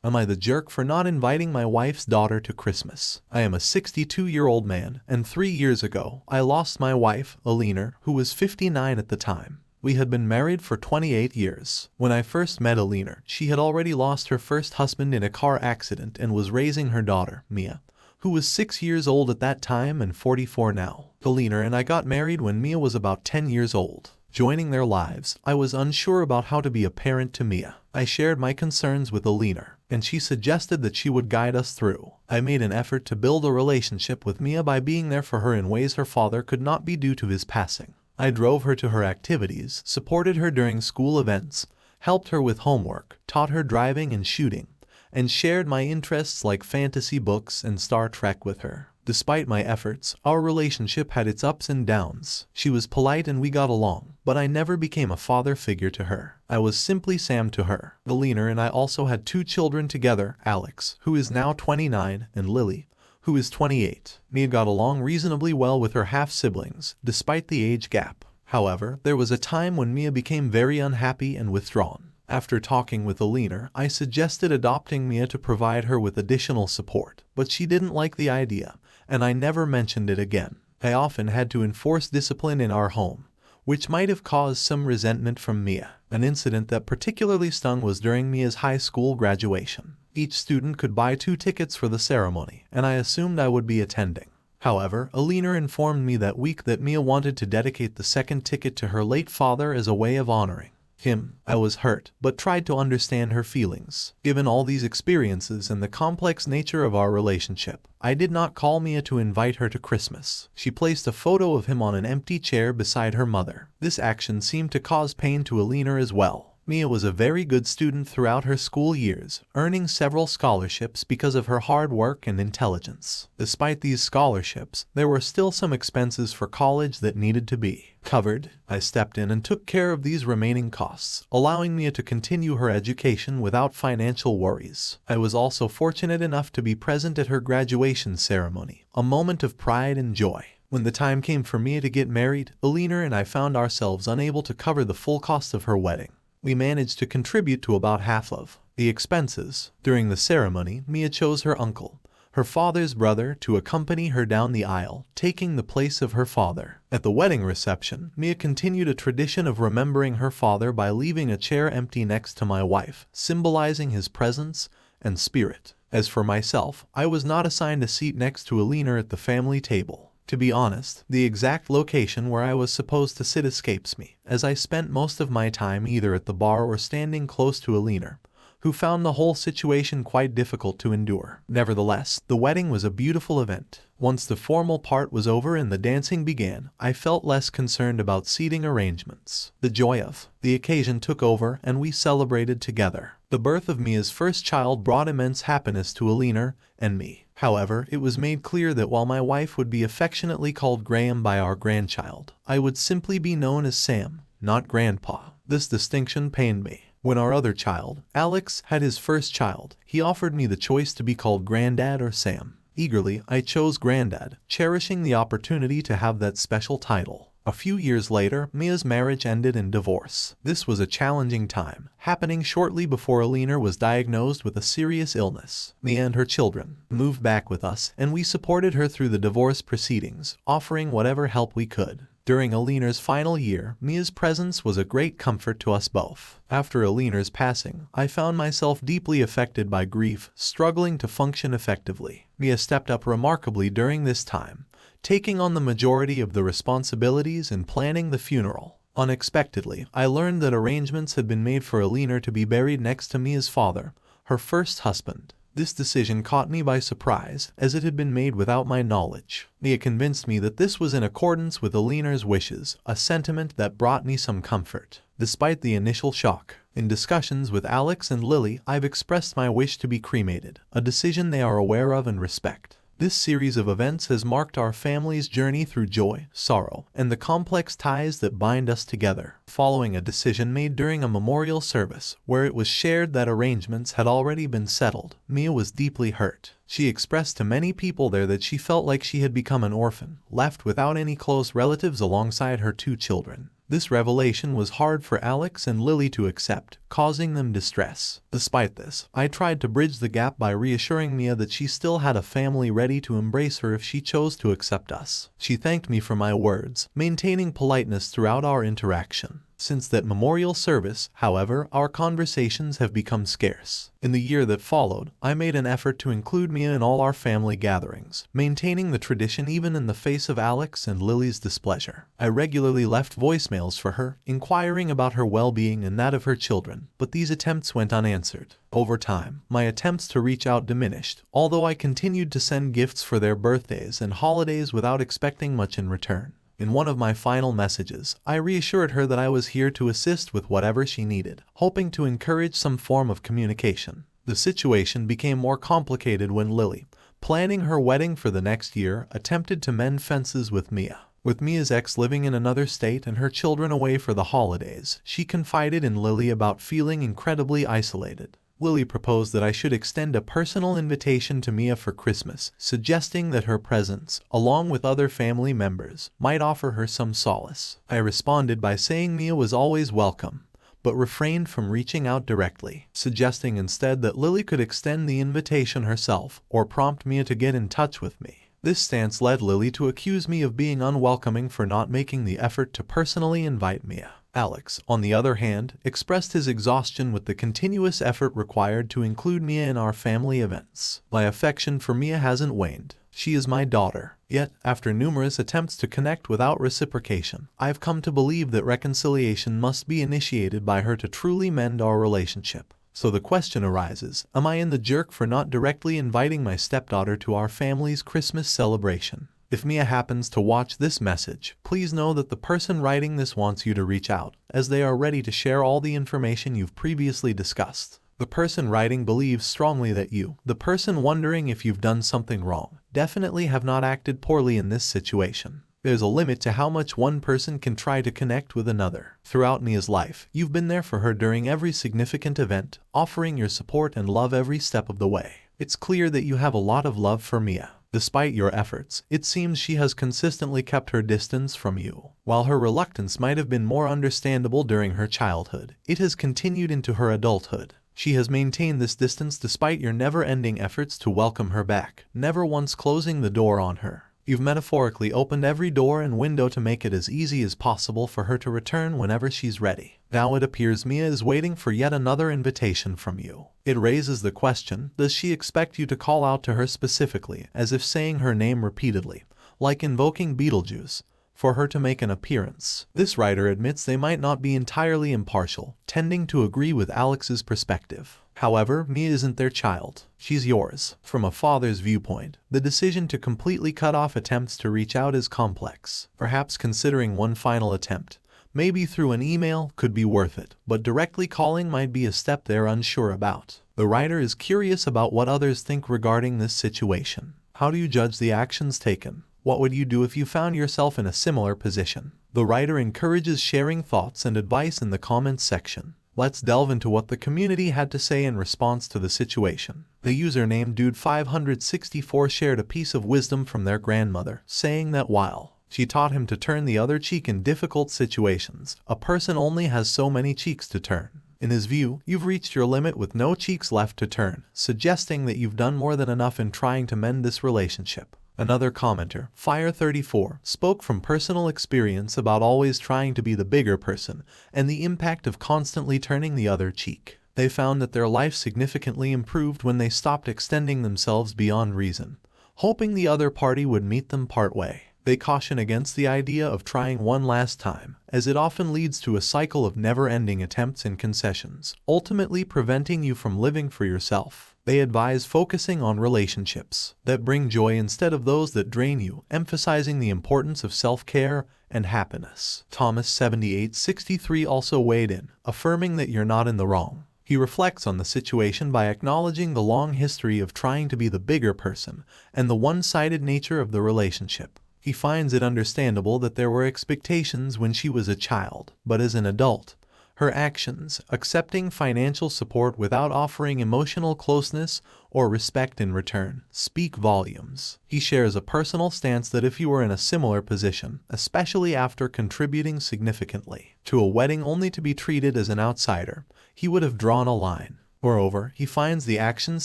Am I the jerk for not inviting my wife's daughter to Christmas? I am a 62-year-old man, and 3 years ago, I lost my wife, Alina, who was 59 at the time. We had been married for 28 years. When I first met Alina, she had already lost her first husband in a car accident and was raising her daughter, Mia, who was 6 years old at that time and 44 now. Alina and I got married when Mia was about 10 years old. Joining their lives, I was unsure about how to be a parent to Mia. I shared my concerns with Alina, and she suggested that she would guide us through. I made an effort to build a relationship with Mia by being there for her in ways her father could not be due to his passing. I drove her to her activities, supported her during school events, helped her with homework, taught her driving and shooting, and shared my interests like fantasy books and Star Trek with her. Despite my efforts, our relationship had its ups and downs. She was polite and we got along, but I never became a father figure to her. I was simply Sam to her. Alina and I also had 2 children together, Alex, who is now 29, and Lily, who is 28. Mia got along reasonably well with her half-siblings, despite the age gap. However, there was a time when Mia became very unhappy and withdrawn. After talking with Alina, I suggested adopting Mia to provide her with additional support, but she didn't like the idea, and I never mentioned it again. I often had to enforce discipline in our home, which might have caused some resentment from Mia. An incident that particularly stung was during Mia's high school graduation. Each student could buy 2 tickets for the ceremony, and I assumed I would be attending. However, Alina informed me that week that Mia wanted to dedicate the second ticket to her late father as a way of honoring him. I was hurt, but tried to understand her feelings. Given all these experiences and the complex nature of our relationship, I did not call Mia to invite her to Christmas. She placed a photo of him on an empty chair beside her mother. This action seemed to cause pain to Alina as well. Mia was a very good student throughout her school years, earning several scholarships because of her hard work and intelligence. Despite these scholarships, there were still some expenses for college that needed to be covered. I stepped in and took care of these remaining costs, allowing Mia to continue her education without financial worries. I was also fortunate enough to be present at her graduation ceremony, a moment of pride and joy. When the time came for Mia to get married, Alina and I found ourselves unable to cover the full cost of her wedding. We managed to contribute to about half of the expenses. During the ceremony, Mia chose her uncle, her father's brother, to accompany her down the aisle, taking the place of her father. At the wedding reception, Mia continued a tradition of remembering her father by leaving a chair empty next to my wife, symbolizing his presence and spirit. As for myself, I was not assigned a seat next to Alina at the family table. To be honest, the exact location where I was supposed to sit escapes me, as I spent most of my time either at the bar or standing close to Alina, who found the whole situation quite difficult to endure. Nevertheless, the wedding was a beautiful event. Once the formal part was over and the dancing began, I felt less concerned about seating arrangements. The joy of the occasion took over and we celebrated together. The birth of Mia's first child brought immense happiness to Alina and me. However, it was made clear that while my wife would be affectionately called Graham by our grandchild, I would simply be known as Sam, not Grandpa. This distinction pained me. When our other child, Alex, had his first child, he offered me the choice to be called Granddad or Sam. Eagerly, I chose Granddad, cherishing the opportunity to have that special title. A few years later, Mia's marriage ended in divorce. This was a challenging time, happening shortly before Alina was diagnosed with a serious illness. Mia and her children moved back with us, and we supported her through the divorce proceedings, offering whatever help we could. During Alina's final year, Mia's presence was a great comfort to us both. After Alina's passing, I found myself deeply affected by grief, struggling to function effectively. Mia stepped up remarkably during this time, taking on the majority of the responsibilities and planning the funeral. Unexpectedly, I learned that arrangements had been made for Alina to be buried next to Mia's father, her first husband. This decision caught me by surprise, as it had been made without my knowledge. Mia convinced me that this was in accordance with Alina's wishes, a sentiment that brought me some comfort. Despite the initial shock, in discussions with Alex and Lily, I've expressed my wish to be cremated, a decision they are aware of and respect. This series of events has marked our family's journey through joy, sorrow, and the complex ties that bind us together. Following a decision made during a memorial service, where it was shared that arrangements had already been settled, Mia was deeply hurt. She expressed to many people there that she felt like she had become an orphan, left without any close relatives alongside her 2 children. This revelation was hard for Alex and Lily to accept, causing them distress. Despite this, I tried to bridge the gap by reassuring Mia that she still had a family ready to embrace her if she chose to accept us. She thanked me for my words, maintaining politeness throughout our interaction. Since that memorial service, however, our conversations have become scarce. In the year that followed, I made an effort to include Mia in all our family gatherings, maintaining the tradition even in the face of Alex and Lily's displeasure. I regularly left voicemails for her, inquiring about her well-being and that of her children, but these attempts went unanswered. Over time, my attempts to reach out diminished, although I continued to send gifts for their birthdays and holidays without expecting much in return. In one of my final messages, I reassured her that I was here to assist with whatever she needed, hoping to encourage some form of communication. The situation became more complicated when Lily, planning her wedding for the next year, attempted to mend fences with Mia. With Mia's ex living in another state and her children away for the holidays, she confided in Lily about feeling incredibly isolated. Lily proposed that I should extend a personal invitation to Mia for Christmas, suggesting that her presence, along with other family members, might offer her some solace. I responded by saying Mia was always welcome, but refrained from reaching out directly, suggesting instead that Lily could extend the invitation herself or prompt Mia to get in touch with me. This stance led Lily to accuse me of being unwelcoming for not making the effort to personally invite Mia. Alex, on the other hand, expressed his exhaustion with the continuous effort required to include Mia in our family events. My affection for Mia hasn't waned. She is my daughter. Yet, after numerous attempts to connect without reciprocation, I've come to believe that reconciliation must be initiated by her to truly mend our relationship. So the question arises, am I in the jerk for not directly inviting my stepdaughter to our family's Christmas celebration? If Mia happens to watch this message, please know that the person writing this wants you to reach out, as they are ready to share all the information you've previously discussed. The person writing believes strongly that you, the person wondering if you've done something wrong, definitely have not acted poorly in this situation. There's a limit to how much one person can try to connect with another. Throughout Mia's life, you've been there for her during every significant event, offering your support and love every step of the way. It's clear that you have a lot of love for Mia. Despite your efforts, it seems she has consistently kept her distance from you. While her reluctance might have been more understandable during her childhood, it has continued into her adulthood. She has maintained this distance despite your never-ending efforts to welcome her back, never once closing the door on her. You've metaphorically opened every door and window to make it as easy as possible for her to return whenever she's ready. Now it appears Mia is waiting for yet another invitation from you. It raises the question, does she expect you to call out to her specifically, as if saying her name repeatedly, like invoking Beetlejuice, for her to make an appearance? This writer admits they might not be entirely impartial, tending to agree with Alex's perspective. However, Mia isn't their child. She's yours. From a father's viewpoint, the decision to completely cut off attempts to reach out is complex. Perhaps considering one final attempt, maybe through an email, could be worth it, but directly calling might be a step they're unsure about. The writer is curious about what others think regarding this situation. How do you judge the actions taken? What would you do if you found yourself in a similar position? The writer encourages sharing thoughts and advice in the comments section. Let's delve into what the community had to say in response to the situation. The username Dude564 shared a piece of wisdom from their grandmother, saying that while she taught him to turn the other cheek in difficult situations, a person only has so many cheeks to turn. In his view, you've reached your limit with no cheeks left to turn, suggesting that you've done more than enough in trying to mend this relationship. Another commenter, Fire34, spoke from personal experience about always trying to be the bigger person and the impact of constantly turning the other cheek. They found that their life significantly improved when they stopped extending themselves beyond reason, hoping the other party would meet them partway. They caution against the idea of trying one last time, as it often leads to a cycle of never-ending attempts and concessions, ultimately preventing you from living for yourself. They advise focusing on relationships that bring joy instead of those that drain you, emphasizing the importance of self-care and happiness. Thomas7863 also weighed in, affirming that you're not in the wrong. He reflects on the situation by acknowledging the long history of trying to be the bigger person and the one-sided nature of the relationship. He finds it understandable that there were expectations when she was a child, but as an adult, Her actions, accepting financial support without offering emotional closeness or respect in return, speak volumes. He shares a personal stance that if he were in a similar position, especially after contributing significantly to a wedding only to be treated as an outsider, he would have drawn a line. Moreover, he finds the actions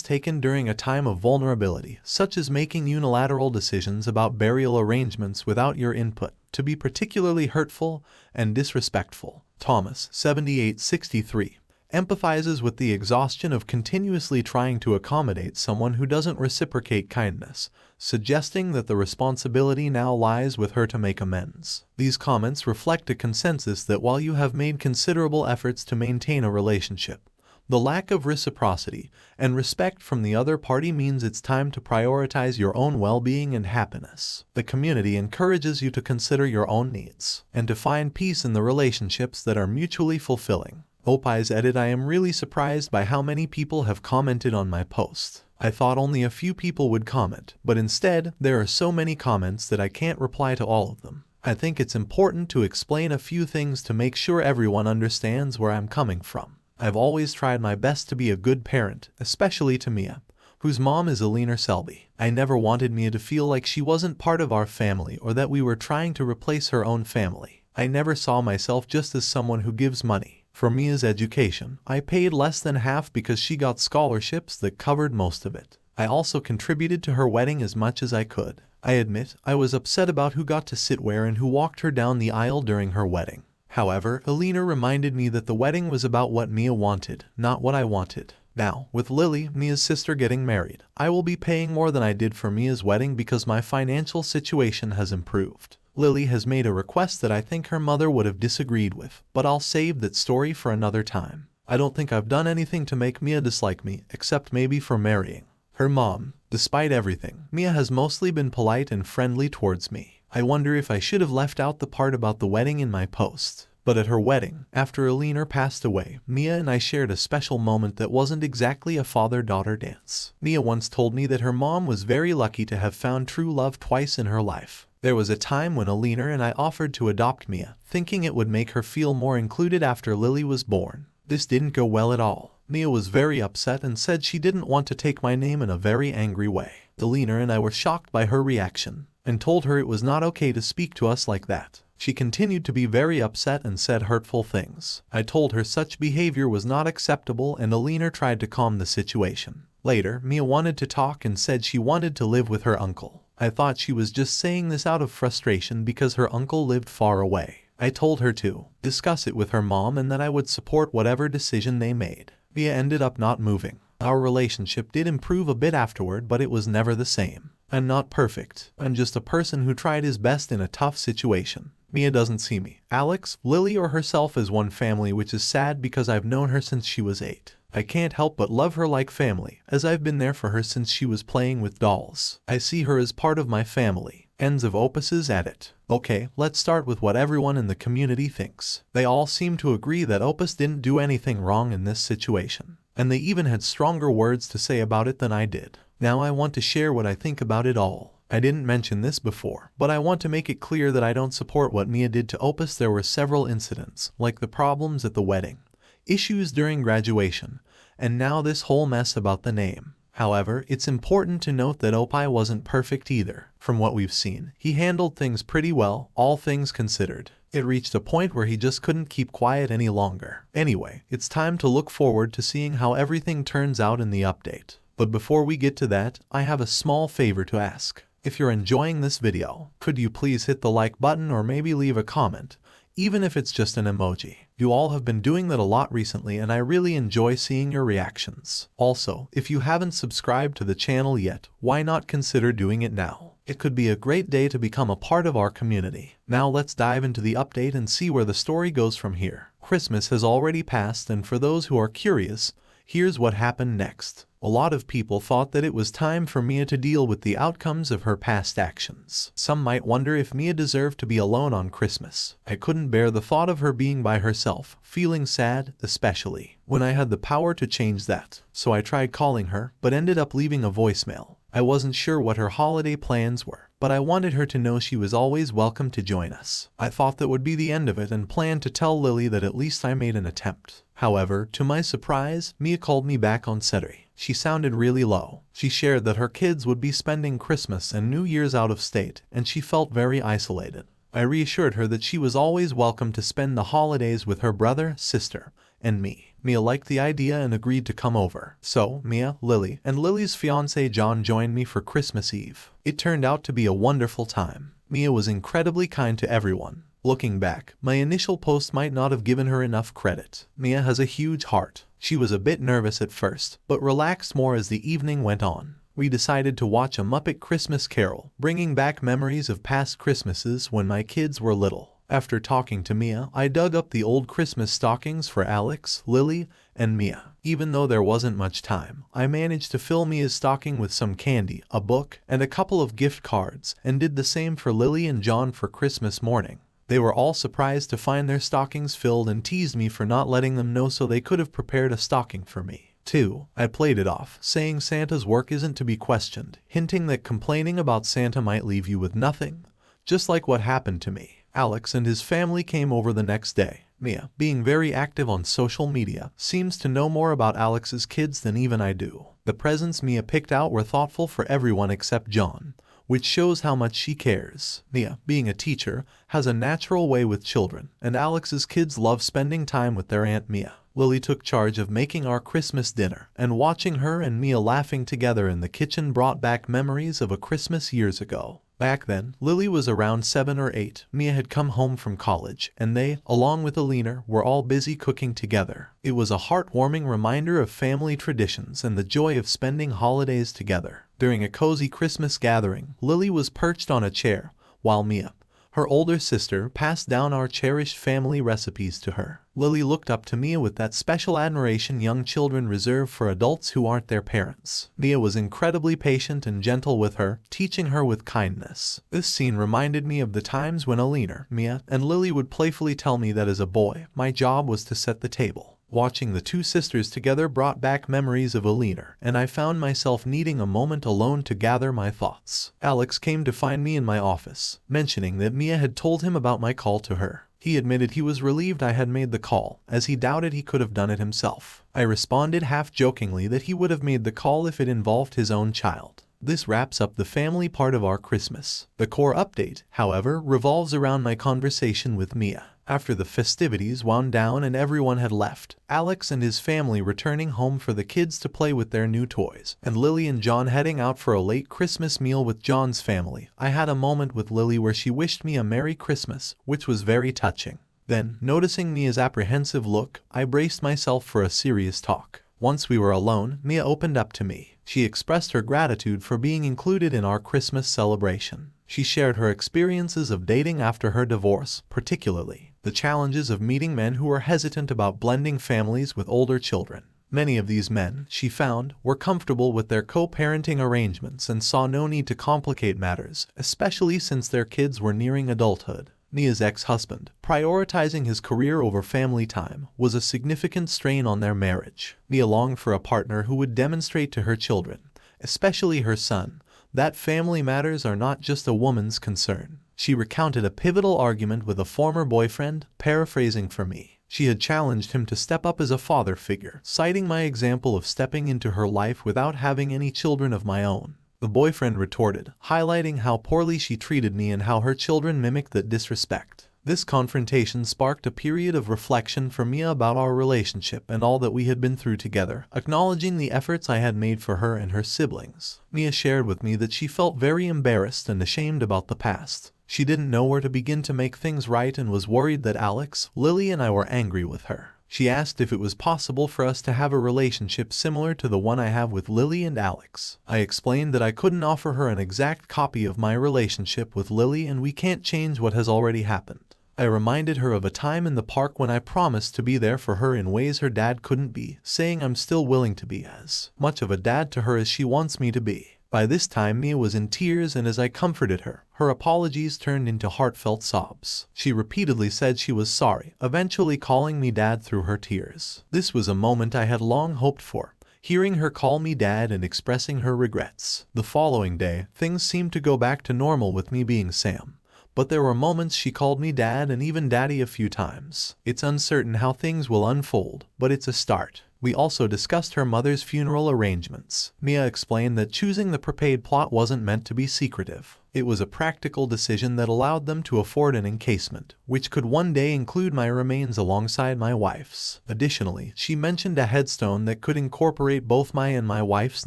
taken during a time of vulnerability, such as making unilateral decisions about burial arrangements without your input, to be particularly hurtful and disrespectful. Thomas, 7863, empathizes with the exhaustion of continuously trying to accommodate someone who doesn't reciprocate kindness, suggesting that the responsibility now lies with her to make amends. These comments reflect a consensus that while you have made considerable efforts to maintain a relationship, the lack of reciprocity and respect from the other party means it's time to prioritize your own well-being and happiness. The community encourages you to consider your own needs and to find peace in the relationships that are mutually fulfilling. Opai's edit: I am really surprised by how many people have commented on my post. I thought only a few people would comment, but instead, there are so many comments that I can't reply to all of them. I think it's important to explain a few things to make sure everyone understands where I'm coming from. I've always tried my best to be a good parent, especially to Mia, whose mom is Alina Selby. I never wanted Mia to feel like she wasn't part of our family or that we were trying to replace her own family. I never saw myself just as someone who gives money. For Mia's education, I paid less than half because she got scholarships that covered most of it. I also contributed to her wedding as much as I could. I admit, I was upset about who got to sit where and who walked her down the aisle during her wedding. However, Alina reminded me that the wedding was about what Mia wanted, not what I wanted. Now, with Lily, Mia's sister, getting married, I will be paying more than I did for Mia's wedding because my financial situation has improved. Lily has made a request that I think her mother would have disagreed with, but I'll save that story for another time. I don't think I've done anything to make Mia dislike me, except maybe for marrying her mom. Despite everything, Mia has mostly been polite and friendly towards me. I wonder if I should have left out the part about the wedding in my post. But at her wedding, after Alina passed away, Mia and I shared a special moment that wasn't exactly a father-daughter dance. Mia once told me that her mom was very lucky to have found true love twice in her life. There was a time when Alina and I offered to adopt Mia, thinking it would make her feel more included after Lily was born. This didn't go well at all. Mia was very upset and said she didn't want to take my name in a very angry way. Alina and I were shocked by her reaction and told her it was not okay to speak to us like that. She continued to be very upset and said hurtful things. I told her such behavior was not acceptable and Alina tried to calm the situation. Later, Mia wanted to talk and said she wanted to live with her uncle. I thought she was just saying this out of frustration because her uncle lived far away. I told her to discuss it with her mom and that I would support whatever decision they made. Mia ended up not moving. Our relationship did improve a bit afterward, but it was never the same. I'm not perfect. I'm just a person who tried his best in a tough situation. Mia doesn't see me, Alex, Lily, or herself as one family, which is sad because I've known her since she was 8. I can't help but love her like family, as I've been there for her since she was playing with dolls. I see her as part of my family. Ends of Opus's edit. Okay, let's start with what everyone in the community thinks. They all seem to agree that Opus didn't do anything wrong in this situation, and they even had stronger words to say about it than I did. Now I want to share what I think about it all. I didn't mention this before, but I want to make it clear that I don't support what Mia did to Opus. There were several incidents, like the problems at the wedding, issues during graduation, and now this whole mess about the name. However, it's important to note that Opai wasn't perfect either. From what we've seen, he handled things pretty well, all things considered. It reached a point where he just couldn't keep quiet any longer. Anyway, it's time to look forward to seeing how everything turns out in the update. But before we get to that, I have a small favor to ask. If you're enjoying this video, could you please hit the like button or maybe leave a comment, even if it's just an emoji. You all have been doing that a lot recently and I really enjoy seeing your reactions. Also, if you haven't subscribed to the channel yet, why not consider doing it now? It could be a great day to become a part of our community. Now let's dive into the update and see where the story goes from here. Christmas has already passed, and for those who are curious, here's what happened next. A lot of people thought that it was time for Mia to deal with the outcomes of her past actions. Some might wonder if Mia deserved to be alone on Christmas. I couldn't bear the thought of her being by herself, feeling sad, especially when I had the power to change that. So I tried calling her, but ended up leaving a voicemail. I wasn't sure what her holiday plans were, but I wanted her to know she was always welcome to join us. I thought that would be the end of it and planned to tell Lily that at least I made an attempt. However, to my surprise, Mia called me back on Saturday. She sounded really low. She shared that her kids would be spending Christmas and New Year's out of state, and she felt very isolated. I reassured her that she was always welcome to spend the holidays with her brother, sister, and me. Mia liked the idea and agreed to come over. So, Mia, Lily, and Lily's fiancé John joined me for Christmas Eve. It turned out to be a wonderful time. Mia was incredibly kind to everyone. Looking back, my initial post might not have given her enough credit. Mia has a huge heart. She was a bit nervous at first, but relaxed more as the evening went on. We decided to watch A Muppet Christmas Carol, bringing back memories of past Christmases when my kids were little. After talking to Mia, I dug up the old Christmas stockings for Alex, Lily, and Mia. Even though there wasn't much time, I managed to fill Mia's stocking with some candy, a book, and a couple of gift cards, and did the same for Lily and John for Christmas morning. They were all surprised to find their stockings filled and teased me for not letting them know so they could have prepared a stocking for me. 2. I played it off, saying Santa's work isn't to be questioned, hinting that complaining about Santa might leave you with nothing. Just like what happened to me. Alex and his family came over the next day. Mia, being very active on social media, seems to know more about Alex's kids than even I do. The presents Mia picked out were thoughtful for everyone except John, which shows how much she cares. Mia, being a teacher, has a natural way with children, and Alex's kids love spending time with their Aunt Mia. Lily took charge of making our Christmas dinner, and watching her and Mia laughing together in the kitchen brought back memories of a Christmas years ago. Back then, Lily was around 7 or 8. Mia had come home from college, and they, along with Alina, were all busy cooking together. It was a heartwarming reminder of family traditions and the joy of spending holidays together. During a cozy Christmas gathering, Lily was perched on a chair, while Mia, her older sister, passed down our cherished family recipes to her. Lily looked up to Mia with that special admiration young children reserve for adults who aren't their parents. Mia was incredibly patient and gentle with her, teaching her with kindness. This scene reminded me of the times when Alina, Mia, and Lily would playfully tell me that as a boy, my job was to set the table. Watching the two sisters together brought back memories of Alina, and I found myself needing a moment alone to gather my thoughts. Alex came to find me in my office, mentioning that Mia had told him about my call to her. He admitted he was relieved I had made the call, as he doubted he could have done it himself. I responded half-jokingly that he would have made the call if it involved his own child. This wraps up the family part of our Christmas. The core update, however, revolves around my conversation with Mia. After the festivities wound down and everyone had left, Alex and his family returning home for the kids to play with their new toys, and Lily and John heading out for a late Christmas meal with John's family, I had a moment with Lily where she wished me a Merry Christmas, which was very touching. Then, noticing Mia's apprehensive look, I braced myself for a serious talk. Once we were alone, Mia opened up to me. She expressed her gratitude for being included in our Christmas celebration. She shared her experiences of dating after her divorce, particularly the challenges of meeting men who were hesitant about blending families with older children. Many of these men, she found, were comfortable with their co-parenting arrangements and saw no need to complicate matters, especially since their kids were nearing adulthood. Mia's ex-husband, prioritizing his career over family time, was a significant strain on their marriage. Mia longed for a partner who would demonstrate to her children, especially her son, that family matters are not just a woman's concern. She recounted a pivotal argument with a former boyfriend, paraphrasing for me. She had challenged him to step up as a father figure, citing my example of stepping into her life without having any children of my own. The boyfriend retorted, highlighting how poorly she treated me and how her children mimicked that disrespect. This confrontation sparked a period of reflection for Mia about our relationship and all that we had been through together, acknowledging the efforts I had made for her and her siblings. Mia shared with me that she felt very embarrassed and ashamed about the past. She didn't know where to begin to make things right and was worried that Alex, Lily, and I were angry with her. She asked if it was possible for us to have a relationship similar to the one I have with Lily and Alex. I explained that I couldn't offer her an exact copy of my relationship with Lily and we can't change what has already happened. I reminded her of a time in the park when I promised to be there for her in ways her dad couldn't be, saying I'm still willing to be as much of a dad to her as she wants me to be. By this time, Mia was in tears, and as I comforted her, her apologies turned into heartfelt sobs. She repeatedly said she was sorry, eventually calling me dad through her tears. This was a moment I had long hoped for, hearing her call me dad and expressing her regrets. The following day, things seemed to go back to normal with me being Sam. But there were moments she called me dad and even daddy a few times. It's uncertain how things will unfold, but it's a start. We also discussed her mother's funeral arrangements. Mia explained that choosing the prepaid plot wasn't meant to be secretive. It was a practical decision that allowed them to afford an encasement, which could one day include my remains alongside my wife's. Additionally, she mentioned a headstone that could incorporate both my and my wife's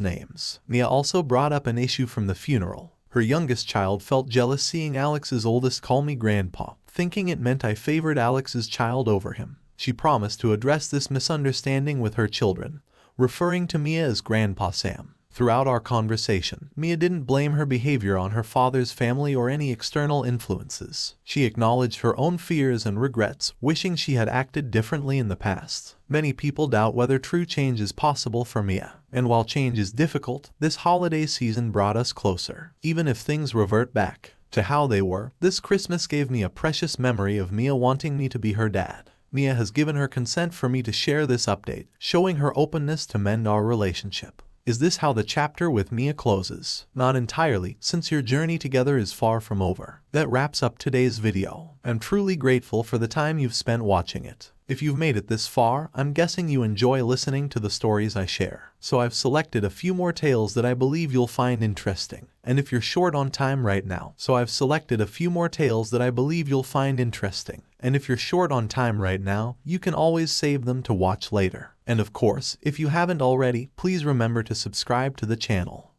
names. Mia also brought up an issue from the funeral. Her youngest child felt jealous seeing Alex's oldest call me grandpa, thinking it meant I favored Alex's child over him. She promised to address this misunderstanding with her children, referring to Mia as Grandpa Sam. Throughout our conversation, Mia didn't blame her behavior on her father's family or any external influences. She acknowledged her own fears and regrets, wishing she had acted differently in the past. Many people doubt whether true change is possible for Mia, and while change is difficult, this holiday season brought us closer. Even if things revert back to how they were, this Christmas gave me a precious memory of Mia wanting me to be her dad. Mia has given her consent for me to share this update, showing her openness to mend our relationship. Is this how the chapter with Mia closes? Not entirely, since your journey together is far from over. That wraps up today's video. I'm truly grateful for the time you've spent watching it. If you've made it this far, I'm guessing you enjoy listening to the stories I share. So I've selected a few more tales that I believe you'll find interesting. And if you're short on time right now, you can always save them to watch later. And of course, if you haven't already, please remember to subscribe to the channel.